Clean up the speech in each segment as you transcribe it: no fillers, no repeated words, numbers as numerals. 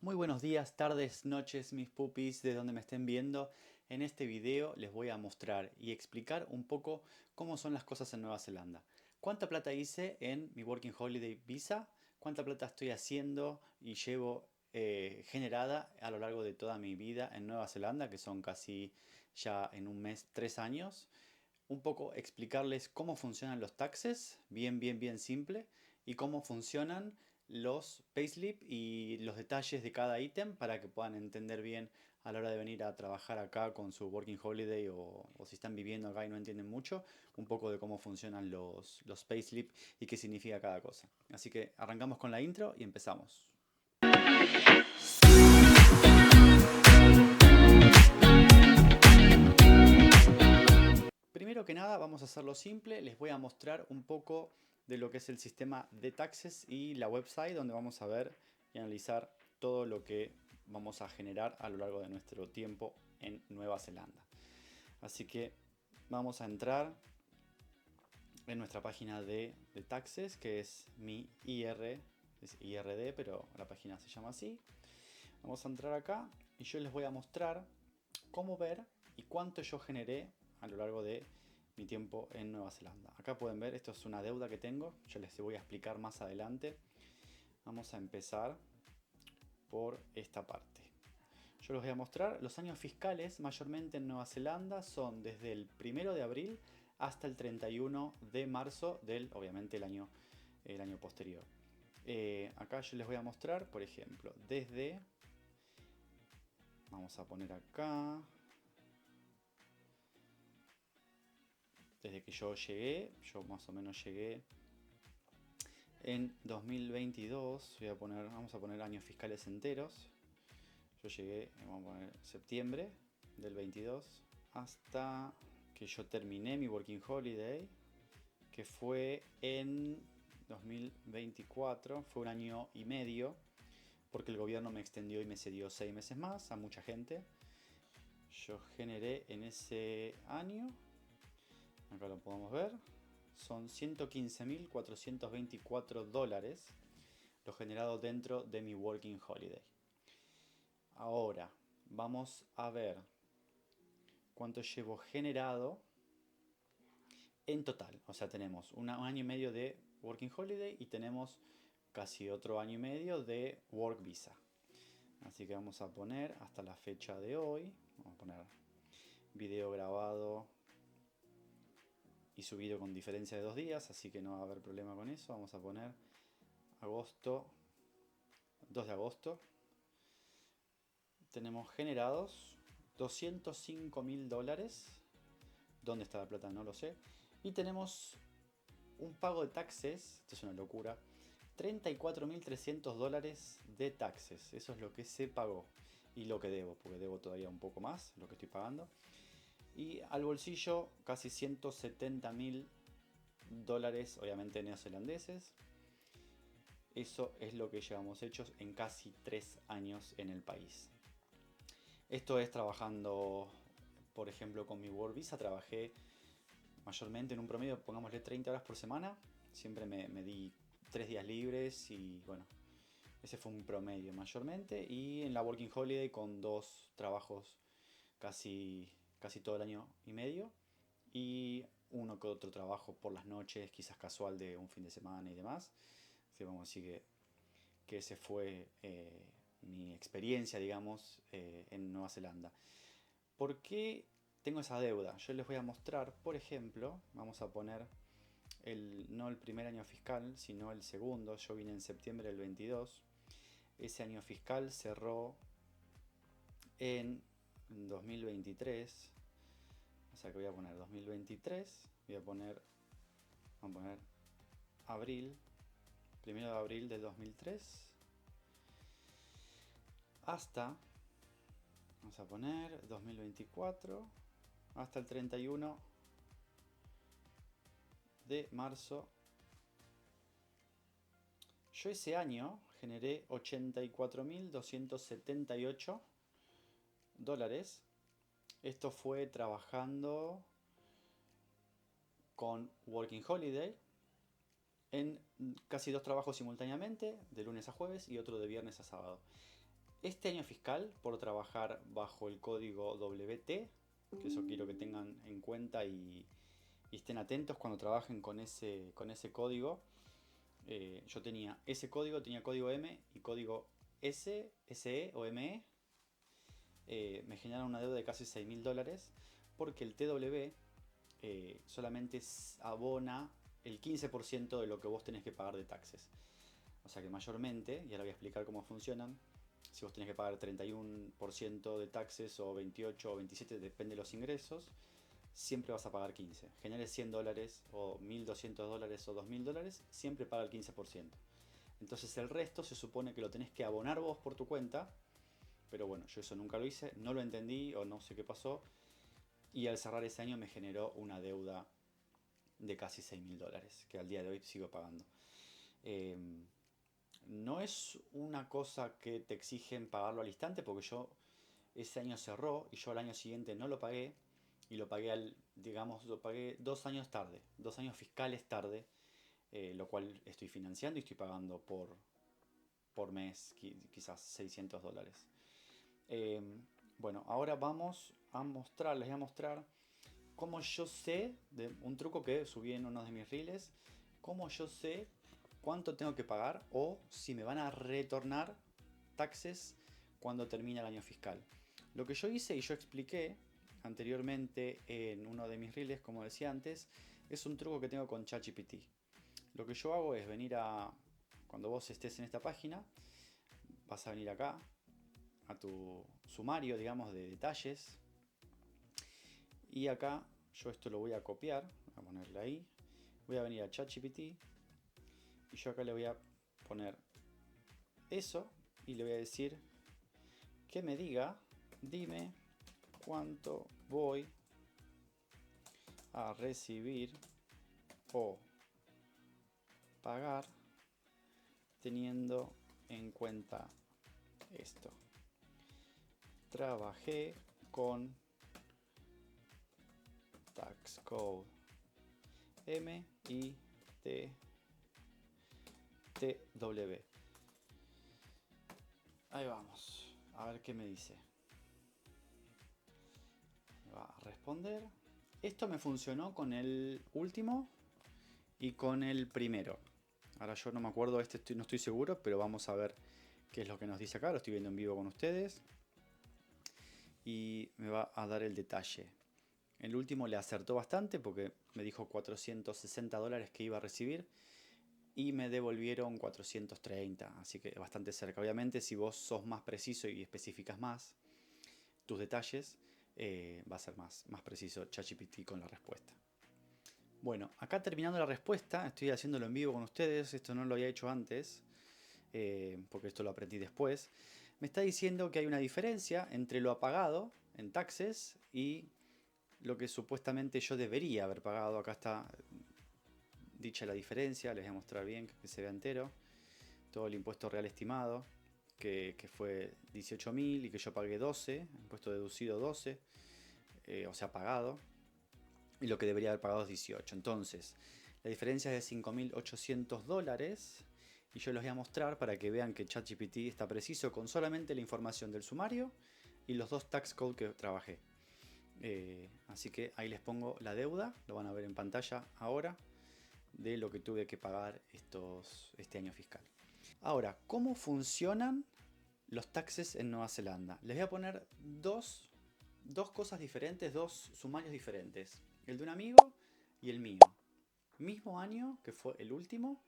Muy buenos días, tardes, noches, mis pupis, de donde me estén viendo. En este video les voy a mostrar y explicar un poco cómo son las cosas en Nueva Zelanda. ¿Cuánta plata hice en mi Working Holiday Visa? ¿Cuánta plata estoy haciendo y llevo generada a lo largo de toda mi vida en Nueva Zelanda, que son casi ya en un mes 3 años? Un poco explicarles cómo funcionan los taxes, bien simple, y cómo funcionan los payslip y los detalles de cada ítem para que puedan entender bien a la hora de venir a trabajar acá con su Working Holiday o si están viviendo acá y no entienden mucho, un poco de cómo funcionan los payslip y qué significa cada cosa. Así que arrancamos con la intro y empezamos. Primero que nada vamos a hacerlo simple, les voy a mostrar un poco de lo que es el sistema de taxes y la website donde vamos a ver y analizar todo lo que vamos a generar a lo largo de nuestro tiempo en Nueva Zelanda. Así que vamos a entrar en nuestra página de taxes, que es mi es IRD, pero la página se llama así. Vamos a entrar acá y yo les voy a mostrar cómo ver y cuánto yo generé a lo largo de mi tiempo en Nueva Zelanda. Acá pueden ver, esto es una deuda que tengo, yo les voy a explicar más adelante. Vamos a empezar por esta parte. Yo les voy a mostrar los años fiscales mayormente en Nueva Zelanda son desde el 1 de abril hasta el 31 de marzo del, obviamente, el año posterior. Acá yo les voy a mostrar, por ejemplo, desde, vamos a poner acá, desde que yo llegué, yo más o menos llegué en 2022, vamos a poner años fiscales enteros. Yo llegué, vamos a poner septiembre del 22 hasta que yo terminé mi Working Holiday, que fue en 2024, fue un año y medio, porque el gobierno me extendió y me cedió 6 meses más a mucha gente. Yo generé en ese año, acá lo podemos ver, son 115.424 dólares lo generado dentro de mi Working Holiday. Ahora vamos a ver cuánto llevo generado en total. O sea, tenemos un año y medio de Working Holiday y tenemos casi otro año y medio de Work Visa. Así que vamos a poner hasta la fecha de hoy. Vamos a poner video grabado y subido con diferencia de 2 días, así que no va a haber problema con eso. Vamos a poner agosto, 2 de agosto. Tenemos generados 205.000 dólares. ¿Dónde está la plata? No lo sé. Y tenemos un pago de taxes, esto es una locura, 34.300 dólares de taxes. Eso es lo que se pagó y lo que debo, porque debo todavía un poco más, lo que estoy pagando. Y al bolsillo casi 170.000 dólares, obviamente neozelandeses. Eso es lo que llevamos hechos en casi 3 años en el país. Esto es trabajando, por ejemplo, con mi Work Visa trabajé mayormente en un promedio, pongámosle 30 horas por semana. Siempre me di 3 días libres y bueno, ese fue un promedio mayormente. Y en la Working Holiday con 2 trabajos casi todo el año y medio. Y uno que otro trabajo por las noches, quizás casual de un fin de semana y demás. Así vamos a decir que ese fue mi experiencia, digamos, en Nueva Zelanda. ¿Por qué tengo esa deuda? Yo les voy a mostrar, por ejemplo, vamos a poner no el primer año fiscal, sino el segundo. Yo vine en septiembre del 22. Ese año fiscal cerró en 2023. O sea que voy a poner 2023. Vamos a poner abril, 1 de abril del 2003 hasta, vamos a poner 2024, hasta el 31 de marzo. Yo ese año generé 84.278 dólares. Esto fue trabajando con Working Holiday en casi 2 trabajos simultáneamente, de lunes a jueves y otro de viernes a sábado. Este año fiscal, por trabajar bajo el código WT, que eso quiero que tengan en cuenta y estén atentos cuando trabajen con ese código. Yo tenía ese código, tenía código M y código S, SE o ME. Me generaron una deuda de casi $6.000 porque el TW solamente abona el 15% de lo que vos tenés que pagar de taxes. O sea que mayormente, y ahora voy a explicar cómo funcionan, si vos tenés que pagar 31% de taxes o 28 o 27, depende de los ingresos, siempre vas a pagar 15. Generes $100 o $1.200 o $2.000, siempre paga el 15%. Entonces el resto se supone que lo tenés que abonar vos por tu cuenta, pero bueno, yo eso nunca lo hice, no lo entendí o no sé qué pasó, y al cerrar ese año me generó una deuda de casi $6.000, que al día de hoy sigo pagando. Eh, no es una cosa que te exigen pagarlo al instante, porque yo ese año cerró y yo al año siguiente no lo pagué, y lo pagué digamos, lo pagué 2 años tarde, 2 años fiscales tarde, lo cual estoy financiando y estoy pagando por mes quizás $600. Eh, bueno, ahora vamos a mostrar, les voy a mostrar cómo yo sé, de un truco que subí en uno de mis reels, cómo yo sé cuánto tengo que pagar o si me van a retornar taxes cuando termine el año fiscal. Lo que yo hice y yo expliqué anteriormente en uno de mis reels, como decía antes, es un truco que tengo con ChatGPT. Lo que yo hago es venir cuando vos estés en esta página, vas a venir acá a tu sumario, digamos, de detalles, y acá yo esto lo voy a copiar, voy a ponerle ahí, voy a venir a ChatGPT y yo acá le voy a poner eso y le voy a decir que me diga, dime cuánto voy a recibir o pagar teniendo en cuenta esto. Trabajé con Tax Code MITTW. Ahí vamos, a ver qué me dice. Me va a responder. Esto me funcionó con el último y con el primero. Ahora yo no me acuerdo, no estoy seguro, pero vamos a ver qué es lo que nos dice acá. Lo estoy viendo en vivo con ustedes. Y me va a dar el detalle. El último le acertó bastante porque me dijo $460 que iba a recibir y me devolvieron 430, así que bastante cerca. Obviamente si vos sos más preciso y especificas más tus detalles, va a ser más preciso ChatGPT con la respuesta. Bueno, acá terminando la respuesta, estoy haciéndolo en vivo con ustedes, esto no lo había hecho antes, porque esto lo aprendí después. Me está diciendo que hay una diferencia entre lo apagado en taxes y lo que supuestamente yo debería haber pagado. Acá está dicha la diferencia, les voy a mostrar bien que se vea entero. Todo el impuesto real estimado, que fue 18.000 y que yo pagué 12, impuesto deducido 12, o sea pagado, y lo que debería haber pagado es 18. Entonces, la diferencia es de $5.800 y yo les voy a mostrar para que vean que ChatGPT está preciso con solamente la información del sumario y los dos tax code que trabajé. Así que ahí les pongo la deuda, lo van a ver en pantalla ahora, de lo que tuve que pagar este año fiscal. Ahora, ¿cómo funcionan los taxes en Nueva Zelanda? Les voy a poner dos cosas diferentes, dos sumarios diferentes. El de un amigo y el mío. Mismo año, que fue el último,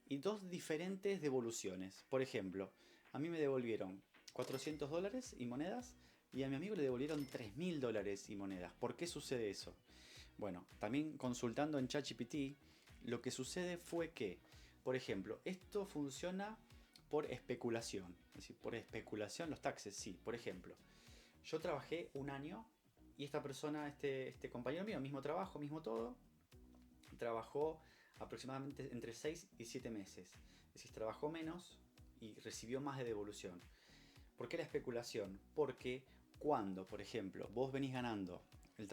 y dos diferentes devoluciones. Por ejemplo, a mí me devolvieron $400 y monedas y a mi amigo le devolvieron $3.000 y monedas. ¿Por qué sucede eso? Bueno, también consultando en ChatGPT, lo que sucede fue que, por ejemplo, esto funciona por especulación. Es decir, por especulación los taxes, sí. Por ejemplo, yo trabajé un año y esta persona, este compañero mío, mismo trabajo, mismo todo, trabajó aproximadamente entre 6 y 7 meses. Es decir, trabajó menos y recibió más de devolución. ¿Por qué la especulación? Porque cuando, por ejemplo, vos venís ganando, él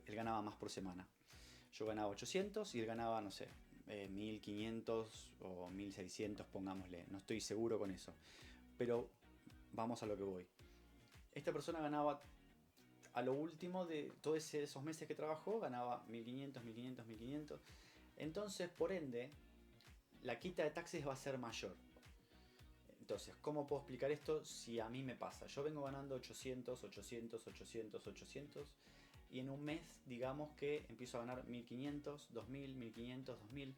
ganaba más por semana. Yo ganaba 800 y él ganaba, no sé, 1500 o 1600, pongámosle. No estoy seguro con eso. Pero vamos a lo que voy. Esta persona ganaba, a lo último de todos esos meses que trabajó, ganaba 1500, 1500, 1500. Entonces, por ende, la quita de taxes va a ser mayor. Entonces, ¿cómo puedo explicar esto si a mí me pasa? Yo vengo ganando 800, 800, 800, 800 y en un mes, digamos que empiezo a ganar 1500, 2000, 1500, 2000.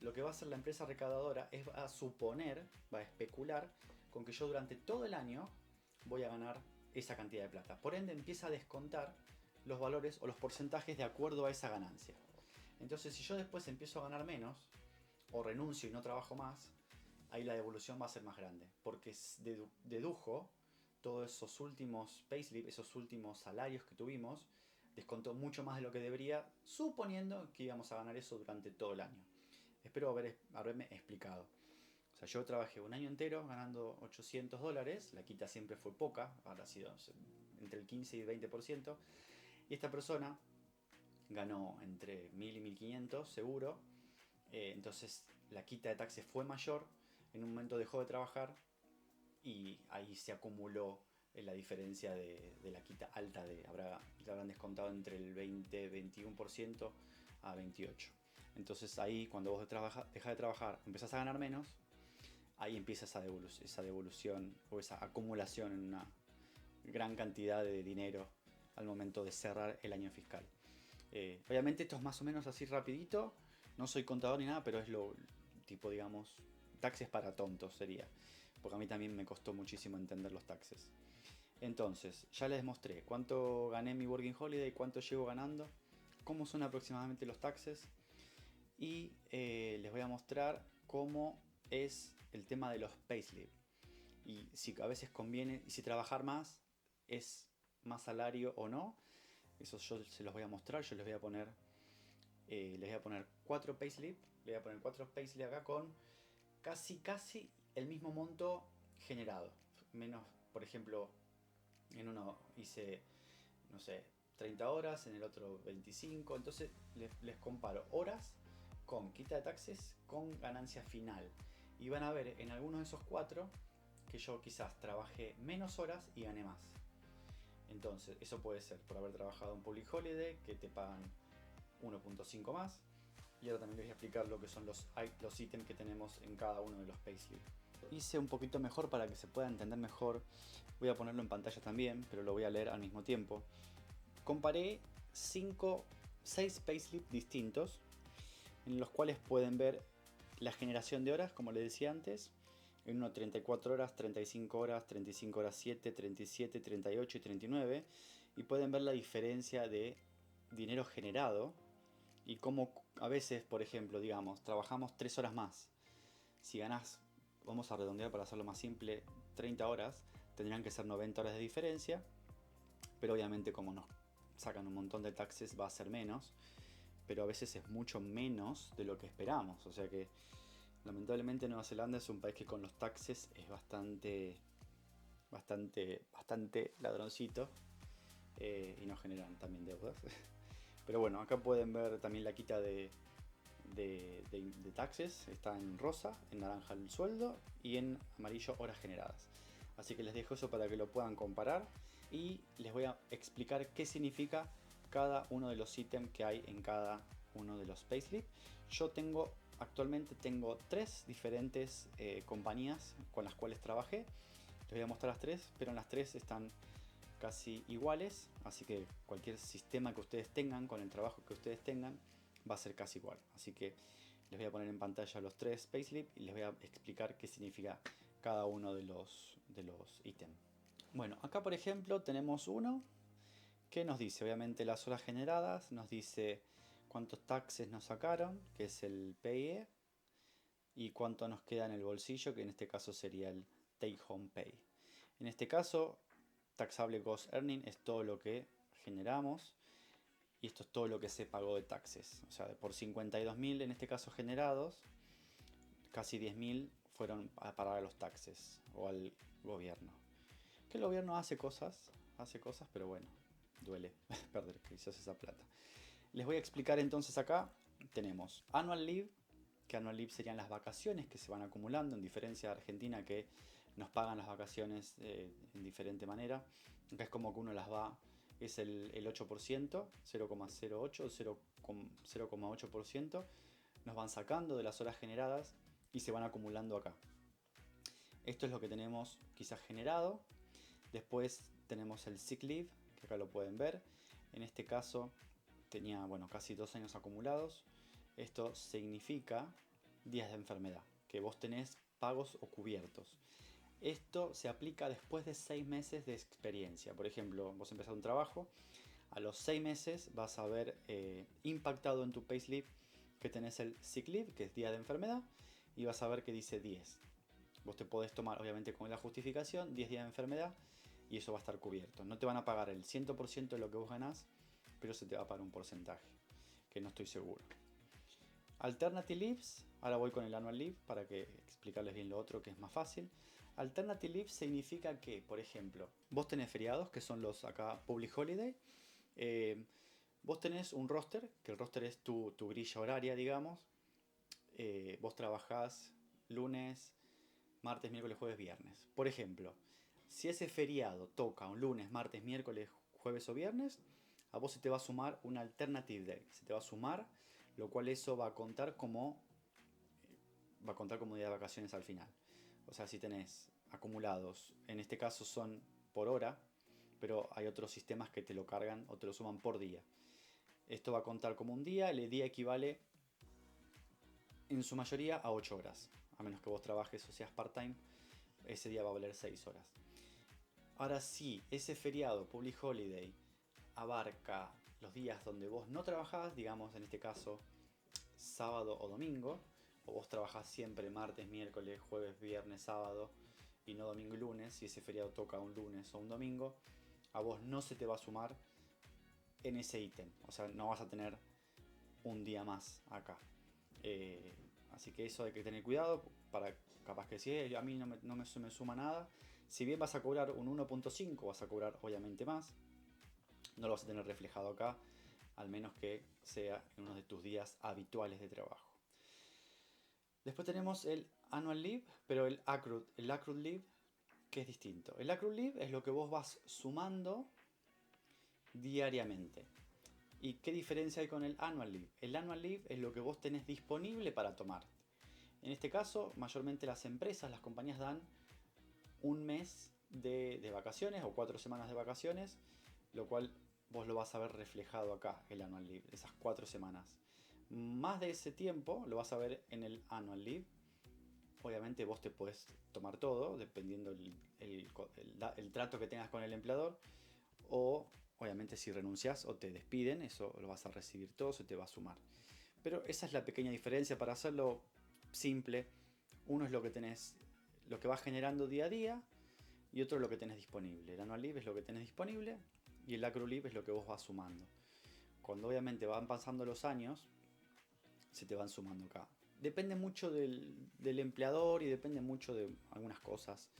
Lo que va a hacer la empresa recaudadora es va a suponer, va a especular con que yo durante todo el año voy a ganar esa cantidad de plata. Por ende, empieza a descontar los valores o los porcentajes de acuerdo a esa ganancia. Entonces, si yo después empiezo a ganar menos o renuncio y no trabajo más, ahí la devolución va a ser más grande, porque dedujo todos esos últimos payslip, esos últimos salarios que tuvimos, descontó mucho más de lo que debería, suponiendo que íbamos a ganar eso durante todo el año. Espero haberme explicado. O sea, yo trabajé un año entero ganando $800, la quita siempre fue poca, habrá sido entre el 15 y el 20%, y esta persona ganó entre 1000 y 1500 seguro, entonces la quita de taxes fue mayor, en un momento dejó de trabajar y ahí se acumuló la diferencia de la quita alta, le habrán descontado entre el 20-21% a 28%. Entonces ahí cuando vos dejas de trabajar, empezás a ganar menos, ahí empieza esa devolución o esa acumulación en una gran cantidad de dinero al momento de cerrar el año fiscal. Obviamente esto es más o menos así rapidito, no soy contador ni nada, pero es lo tipo, digamos, taxes para tontos sería, porque a mí también me costó muchísimo entender los taxes. Entonces, ya les mostré cuánto gané en mi Working Holiday, cuánto llevo ganando, cómo son aproximadamente los taxes y les voy a mostrar cómo es el tema de los payslip y si a veces conviene y si trabajar más es más salario o no. Eso yo se los voy a mostrar, yo les voy a poner 4 payslip, le voy a poner 4 payslip acá con casi el mismo monto generado. Menos, por ejemplo, en uno hice, no sé, 30 horas, en el otro 25. Entonces les comparo horas con quita de taxes con ganancia final. Y van a ver en algunos de esos 4 que yo quizás trabajé menos horas y gané más. Entonces, eso puede ser por haber trabajado en Public Holiday, que te pagan 1.5 más. Y ahora también les voy a explicar lo que son los ítems que tenemos en cada uno de los payslip. Hice un poquito mejor para que se pueda entender mejor. Voy a ponerlo en pantalla también, pero lo voy a leer al mismo tiempo. Comparé 6 payslip distintos, en los cuales pueden ver la generación de horas, como les decía antes. En uno 34 horas, 35 horas, 35 horas 7, 37, 38 y 39. Y pueden ver la diferencia de dinero generado y cómo a veces, por ejemplo, digamos, trabajamos 3 horas más. Si ganás, vamos a redondear para hacerlo más simple, 30 horas, tendrían que ser 90 horas de diferencia, pero obviamente como nos sacan un montón de taxes va a ser menos, pero a veces es mucho menos de lo que esperamos. O sea que lamentablemente Nueva Zelanda es un país que con los taxes es bastante ladroncito, y nos generan también deudas. Pero bueno, acá pueden ver también la quita de taxes, está en rosa, en naranja el sueldo y en amarillo horas generadas. Así que les dejo eso para que lo puedan comparar y les voy a explicar qué significa cada uno de los ítems que hay en cada uno de los payslip. Yo actualmente tengo 3 diferentes compañías con las cuales trabajé. Les voy a mostrar las 3, pero en las 3 están casi iguales, así que cualquier sistema que ustedes tengan, con el trabajo que ustedes tengan, va a ser casi igual. Así que les voy a poner en pantalla los 3 payslip y les voy a explicar qué significa cada uno de los ítems. Bueno, acá por ejemplo tenemos uno que nos dice obviamente las horas generadas, nos dice cuántos taxes nos sacaron, que es el PIE, y cuánto nos queda en el bolsillo, que en este caso sería el Take Home Pay. En este caso, Taxable Gross Earning es todo lo que generamos y esto es todo lo que se pagó de taxes. O sea, por 52.000 en este caso generados, casi 10.000 fueron a parar a los taxes o al gobierno. Que el gobierno hace cosas, pero bueno, duele perder quizás esa plata. Les voy a explicar entonces acá. Tenemos Annual Leave, que Annual Leave serían las vacaciones que se van acumulando, en diferencia de Argentina que nos pagan las vacaciones en diferente manera. Acá es como que uno las va, es el 8%, 0,08 o 0,8%, nos van sacando de las horas generadas y se van acumulando acá. Esto es lo que tenemos quizás generado. Después tenemos el sick leave, que acá lo pueden ver. En este caso tenía, bueno, casi 2 años acumulados. Esto significa días de enfermedad, que vos tenés pagos o cubiertos. Esto se aplica después de 6 meses de experiencia. Por ejemplo, vos empezás un trabajo, a los 6 meses vas a ver impactado en tu payslip que tenés el sick leave, que es día de enfermedad, y vas a ver que dice 10. Vos te podés tomar, obviamente con la justificación, 10 días de enfermedad y eso va a estar cubierto. No te van a pagar el 100% de lo que vos ganás, pero se te va a pagar un porcentaje, que no estoy seguro. Alternative Leaves, ahora voy con el Annual Leave para que explicarles bien lo otro que es más fácil. Alternative Leave significa que, por ejemplo, vos tenés feriados, que son los acá Public Holiday. Vos tenés un roster, que el roster es tu grilla horaria, digamos. Vos trabajás lunes, martes, miércoles, jueves, viernes. Por ejemplo, si ese feriado toca un lunes, martes, miércoles, jueves o viernes, a vos se te va a sumar un Alternative Day. Se te va a sumar, lo cual eso va a contar como día de vacaciones al final. O sea, si tenés acumulados, en este caso son por hora, pero hay otros sistemas que te lo cargan o te lo suman por día. Esto va a contar como un día, el día equivale en su mayoría a 8 horas. A menos que vos trabajes o seas part-time, ese día va a valer 6 horas. Ahora sí, ese feriado, Public Holiday, abarca los días donde vos no trabajás, digamos en este caso sábado o domingo, o vos trabajás siempre martes, miércoles, jueves, viernes, sábado y no domingo y lunes, si ese feriado toca un lunes o un domingo, a vos no se te va a sumar en ese ítem, o sea, no vas a tener un día más acá. Así que eso hay que tener cuidado, para capaz que si a mí no me suma nada, si bien vas a cobrar un 1.5, vas a cobrar obviamente más, no lo vas a tener reflejado acá, al menos que sea en uno de tus días habituales de trabajo. Después tenemos el Annual Leave, pero el Accrued Leave, que es distinto. El Accrued Leave es lo que vos vas sumando diariamente. ¿Y qué diferencia hay con el Annual Leave? El Annual Leave es lo que vos tenés disponible para tomar. En este caso, mayormente las empresas, las compañías dan un mes de vacaciones o 4 semanas de vacaciones, lo cual vos lo vas a ver reflejado acá, el Annual Leave, esas 4 semanas. Más de ese tiempo lo vas a ver en el Annual Leave. Obviamente vos te podés tomar todo, dependiendo el trato que tengas con el empleador, o obviamente si renuncias o te despiden, eso lo vas a recibir todo, se te va a sumar. Pero esa es la pequeña diferencia. Para hacerlo simple, uno es lo que tenés, lo que vas generando día a día, y otro es lo que tenés disponible. El Annual Leave es lo que tenés disponible y el Accrued Leave es lo que vos vas sumando. Cuando obviamente van pasando los años, se te van sumando acá. Depende mucho del empleador y depende mucho de algunas cosas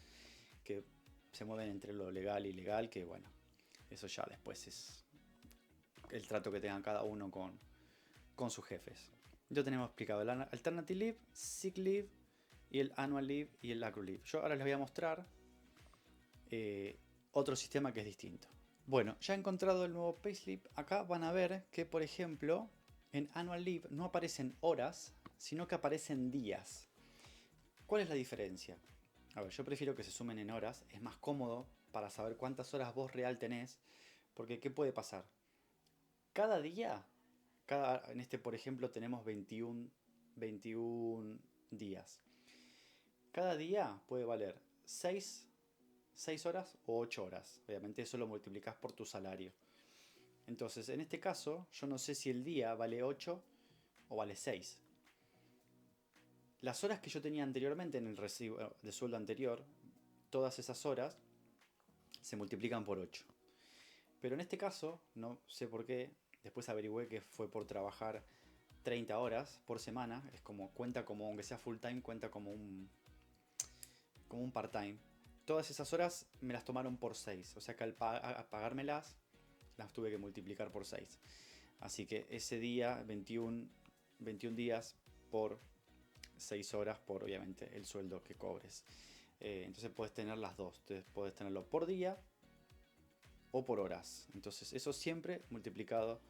que se mueven entre lo legal y ilegal, que bueno, eso ya después es el trato que tengan cada uno con sus jefes. Ya tenemos explicado el Alternative Leave, Sick Leave y el Annual Leave y el Accrued Leave. Yo ahora les voy a mostrar otro sistema que es distinto. Bueno, ya he encontrado el nuevo payslip. Acá van a ver que, por ejemplo, en Annual Leave no aparecen horas, sino que aparecen días. ¿Cuál es la diferencia? A ver, yo prefiero que se sumen en horas, es más cómodo para saber cuántas horas vos real tenés, porque ¿qué puede pasar? Cada día, en este por ejemplo tenemos 21 días. Cada día puede valer 6 horas o 8 horas. Obviamente eso lo multiplicas por tu salario. Entonces, en este caso, yo no sé si el día vale 8 o vale 6. Las horas que yo tenía anteriormente en el recibo de sueldo anterior, todas esas horas se multiplican por 8. Pero en este caso, no sé por qué, después averigüé que fue por trabajar 30 horas por semana. Es como, cuenta como, aunque sea full time, cuenta como un part-time. Todas esas horas me las tomaron por 6. O sea que al pagármelas, las tuve que multiplicar por 6. Así que ese día, 21 días por 6 horas, por obviamente el sueldo que cobres. entonces puedes tener las dos. Entonces puedes tenerlo por día o por horas. Entonces eso siempre multiplicado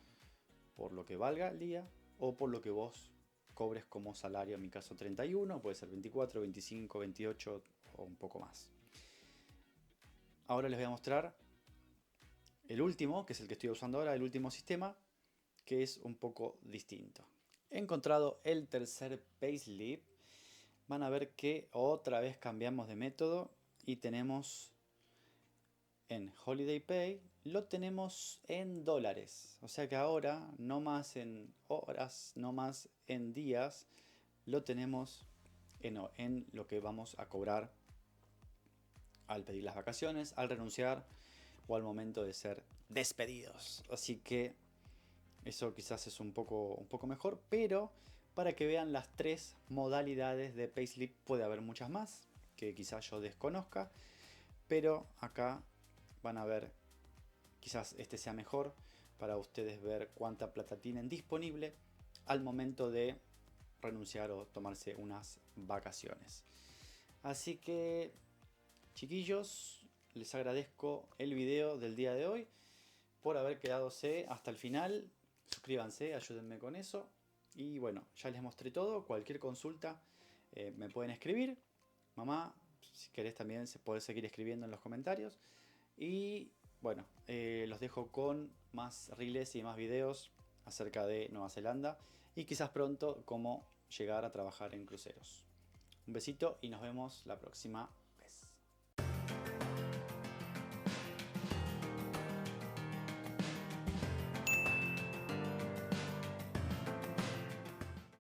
por lo que valga el día o por lo que vos cobres como salario. En mi caso 31, puede ser 24, 25, 28 o un poco más. Ahora les voy a mostrar el último, que es el que estoy usando ahora, el último sistema, que es un poco distinto. He encontrado el tercer payslip. Van a ver que otra vez cambiamos de método y tenemos en Holiday Pay, lo tenemos en dólares. O sea que ahora, no más en horas, no más en días, lo tenemos en lo que vamos a cobrar al pedir las vacaciones, al renunciar o al momento de ser despedidos. Así que eso quizás es un poco mejor, pero para que vean las tres modalidades de payslip, puede haber muchas más que quizás yo desconozca, pero acá van a ver, quizás este sea mejor para ustedes ver cuánta plata tienen disponible al momento de renunciar o tomarse unas vacaciones. Así que, chiquillos, les agradezco el video del día de hoy por haber quedadose hasta el final. Suscríbanse, ayúdenme con eso. Y bueno, ya les mostré todo. Cualquier consulta me pueden escribir. Mamá, si querés también se puede seguir escribiendo en los comentarios. Y bueno, los dejo con más reels y más videos acerca de Nueva Zelanda. Y quizás pronto cómo llegar a trabajar en cruceros. Un besito y nos vemos la próxima.